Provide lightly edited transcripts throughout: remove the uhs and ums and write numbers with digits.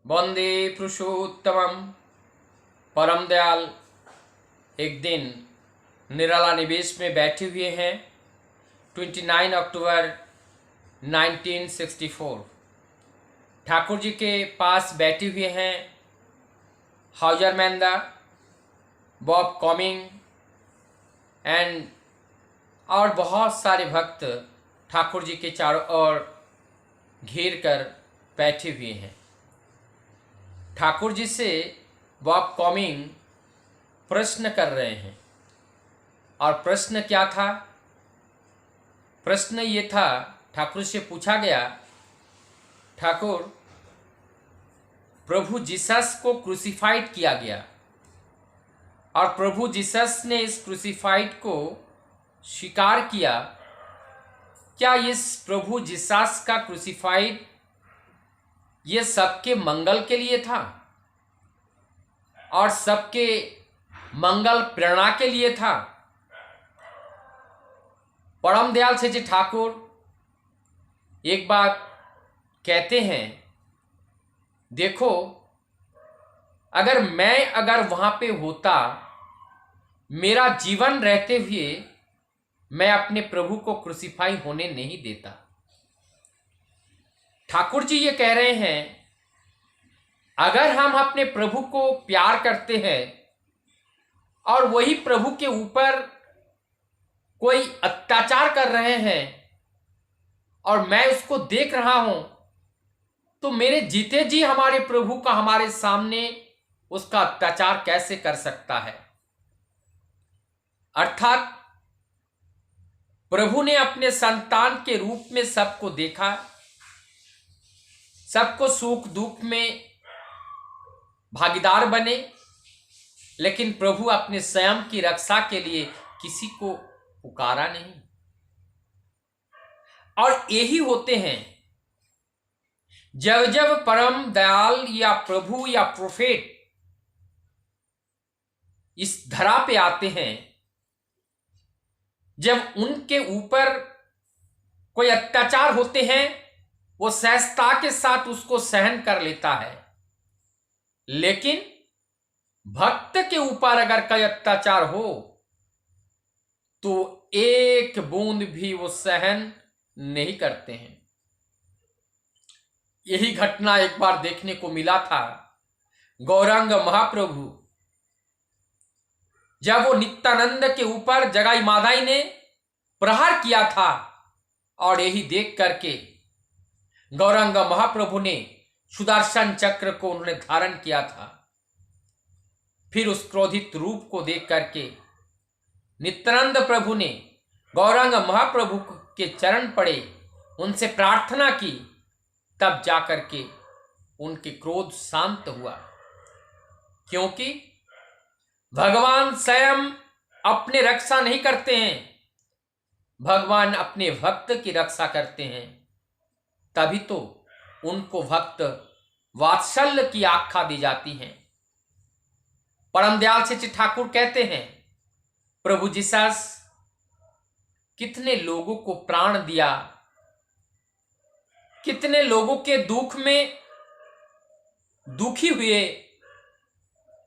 वंदे पुरुषोत्तमम। परम दयाल एक दिन निराला निवेश में बैठे हुए हैं। 29 अक्टूबर 1964 ठाकुर जी के पास बैठे हुए हैं हाउजर मैंदा, बॉब कॉमिंग एंड और बहुत सारे भक्त ठाकुर जी के चारों ओर घेर कर बैठे हुए हैं। ठाकुर जी से बॉब कॉमिंग प्रश्न कर रहे हैं और प्रश्न क्या था? प्रश्न ये था, ठाकुर से पूछा गया, ठाकुर, प्रभु जीसस को क्रूसिफाइड किया गया और प्रभु जीसस ने इस क्रूसिफाइड को स्वीकार किया। क्या इस प्रभु जीसस का क्रूसिफाइड ये सबके मंगल के लिए था और सबके मंगल प्रेरणा के लिए था? परम दयाल से जी ठाकुर एक बात कहते हैं, देखो, अगर वहां पे होता, मेरा जीवन रहते हुए मैं अपने प्रभु को क्रूसिफाई होने नहीं देता। ठाकुर जी ये कह रहे हैं, अगर हम अपने प्रभु को प्यार करते हैं और वही प्रभु के ऊपर कोई अत्याचार कर रहे हैं और मैं उसको देख रहा हूं, तो मेरे जीते जी हमारे प्रभु का हमारे सामने उसका अत्याचार कैसे कर सकता है? अर्थात प्रभु ने अपने संतान के रूप में सबको देखा, सबको सुख दुख में भागीदार बने, लेकिन प्रभु अपने स्वयं की रक्षा के लिए किसी को पुकारा नहीं। और यही होते हैं, जब जब परम दयाल या प्रभु या प्रोफेट इस धरा पे आते हैं, जब उनके ऊपर कोई अत्याचार होते हैं, वो सहजता के साथ उसको सहन कर लेता है। लेकिन भक्त के ऊपर अगर कोई अत्याचार हो तो एक बूंद भी वो सहन नहीं करते हैं। यही घटना एक बार देखने को मिला था गौरांग महाप्रभु, जब वो नित्यानंद के ऊपर जगाई मादाई ने प्रहार किया था, और यही देख करके गौरांग महाप्रभु ने सुदर्शन चक्र को उन्होंने धारण किया था। फिर उस क्रोधित रूप को देख करके नित्यानंद प्रभु ने गौरांग महाप्रभु के चरण पड़े, उनसे प्रार्थना की, तब जाकर के उनके क्रोध शांत हुआ। क्योंकि भगवान स्वयं अपने रक्षा नहीं करते हैं, भगवान अपने भक्त की रक्षा करते हैं। तभी तो उनको भक्त वात्सल्य की आख्या दी जाती है। परम दयाल से ठाकुर कहते हैं, प्रभु जीसस कितने लोगों को प्राण दिया, कितने लोगों के दुख में दुखी हुए,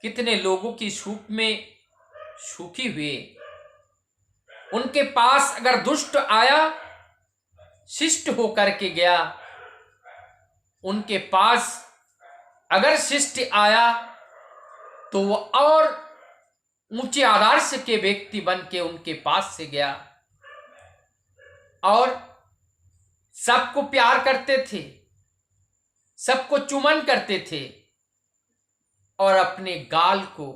कितने लोगों की सुख में सुखी हुए। उनके पास अगर दुष्ट आया, शिष्ट होकर के गया, उनके पास अगर शिष्ट आया तो वो और ऊंचे आदर्श के व्यक्ति बन के उनके पास से गया और सबको प्यार करते थे, सबको चुमन करते थे और अपने गाल को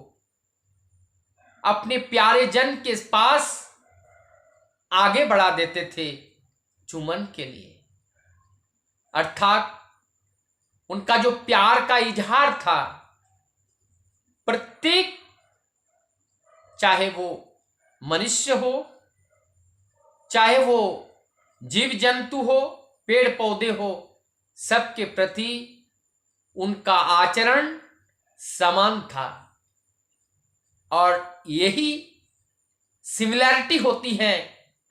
अपने प्यारे जन के पास आगे बढ़ा देते थे चुमन के लिए। अर्थात उनका जो प्यार का इजहार था, प्रत्येक, चाहे वो मनुष्य हो, चाहे वो जीव जंतु हो, पेड़ पौधे हो, सबके प्रति उनका आचरण समान था। और यही सिमिलैरिटी होती है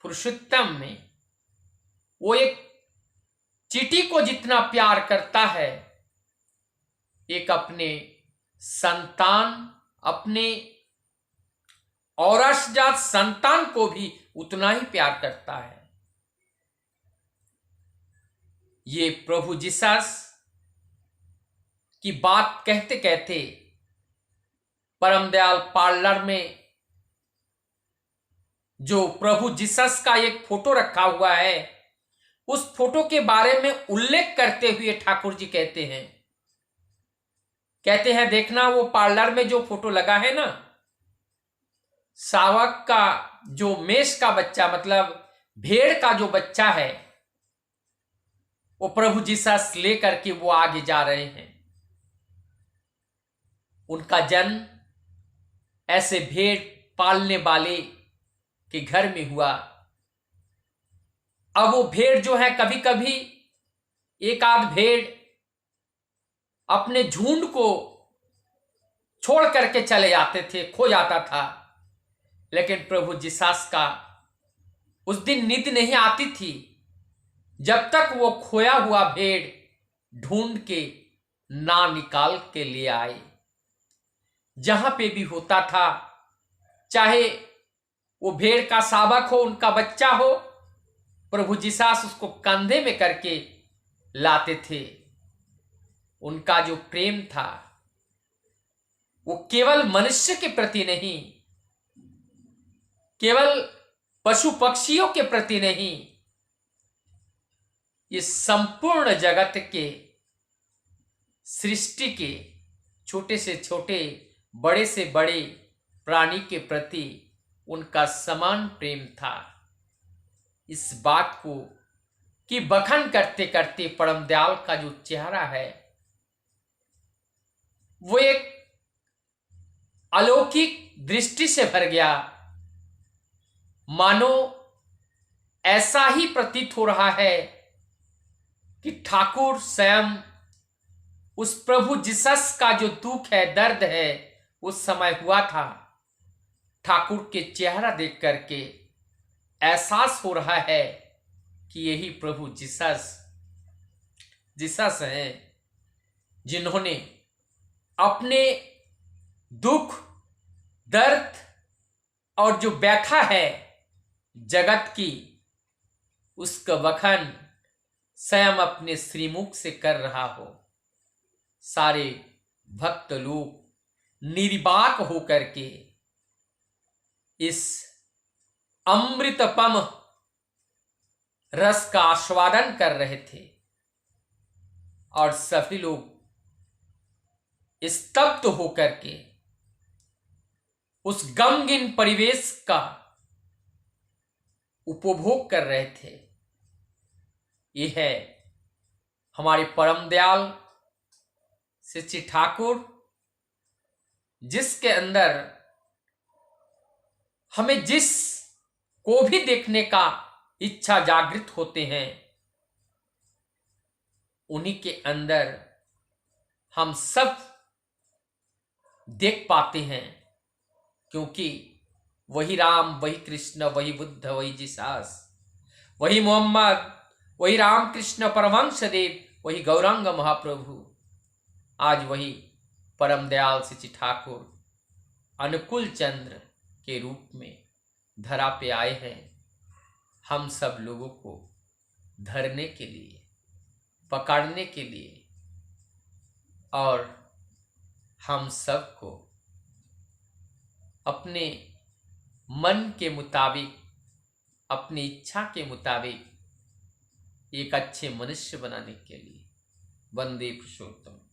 पुरुषोत्तम में। वो एक चींटी को जितना प्यार करता है, एक अपने संतान, अपने औरसजात संतान को भी उतना ही प्यार करता है। ये प्रभु जिसस की बात कहते कहते परम दयाल पार्लर में जो प्रभु जिसस का एक फोटो रखा हुआ है, उस फोटो के बारे में उल्लेख करते हुए ठाकुर जी कहते हैं देखना वो पार्लर में जो फोटो लगा है ना, शावक का जो मेष का बच्चा मतलब भेड़ का जो बच्चा है, वो प्रभु जिसस लेकर के वो आगे जा रहे हैं। उनका जन्म ऐसे भेड़ पालने वाले के घर में हुआ। अब वो भेड़ जो है, कभी कभी एक आध भेड़ अपने झुंड को छोड़ करके चले जाते थे, खो जाता था, लेकिन प्रभु जिसस का उस दिन नींद नहीं आती थी जब तक वो खोया हुआ भेड़ ढूंढ के ना निकाल के ले आए। जहां पे भी होता था, चाहे वो भेड़ का शावक हो, उनका बच्चा हो, प्रभु जिसस उसको कंधे में करके लाते थे। उनका जो प्रेम था वो केवल मनुष्य के प्रति नहीं, केवल पशु पक्षियों के प्रति नहीं, इस संपूर्ण जगत के सृष्टि के छोटे से छोटे, बड़े से बड़े प्राणी के प्रति उनका समान प्रेम था। इस बात को कि बखान करते करते परम दयाल का जो चेहरा है वो एक अलौकिक दृष्टि से भर गया। मानो ऐसा ही प्रतीत हो रहा है कि ठाकुर स्वयं उस प्रभु जिसस का जो दुख है, दर्द है, उस समय हुआ था। ठाकुर के चेहरा देख करके एहसास हो रहा है कि यही प्रभु जिसस हैं, जिन्होंने अपने दुख, दर्द और जो व्यथा है जगत की, उसका बखान स्वयं अपने श्रीमुख से कर रहा हो। सारे भक्त लोग निर्बाक होकर के इस अमृतपम रस का आस्वादन कर रहे थे और सभी लोग स्तब्ध होकर के उस गमगीन परिवेश का उपभोग कर रहे थे। यह है हमारे परम दयाल श्री ठाकुर, जिसके अंदर हमें जिस को भी देखने का इच्छा जागृत होते हैं, उन्हीं के अंदर हम सब देख पाते हैं, क्योंकि वही राम, वही कृष्ण, वही बुद्ध, वही जिसस, वही मोहम्मद, वही रामकृष्ण परमहंसदेव, वही गौरांग महाप्रभु, आज वही परम दयाल श्री ठाकुर अनुकूल चंद्र के रूप में धरा पे आए हैं, हम सब लोगों को धरने के लिए, पकड़ने के लिए, और हम सबको अपने मन के मुताबिक, अपनी इच्छा के मुताबिक एक अच्छे मनुष्य बनाने के लिए। वंदे पुरुषोत्तम।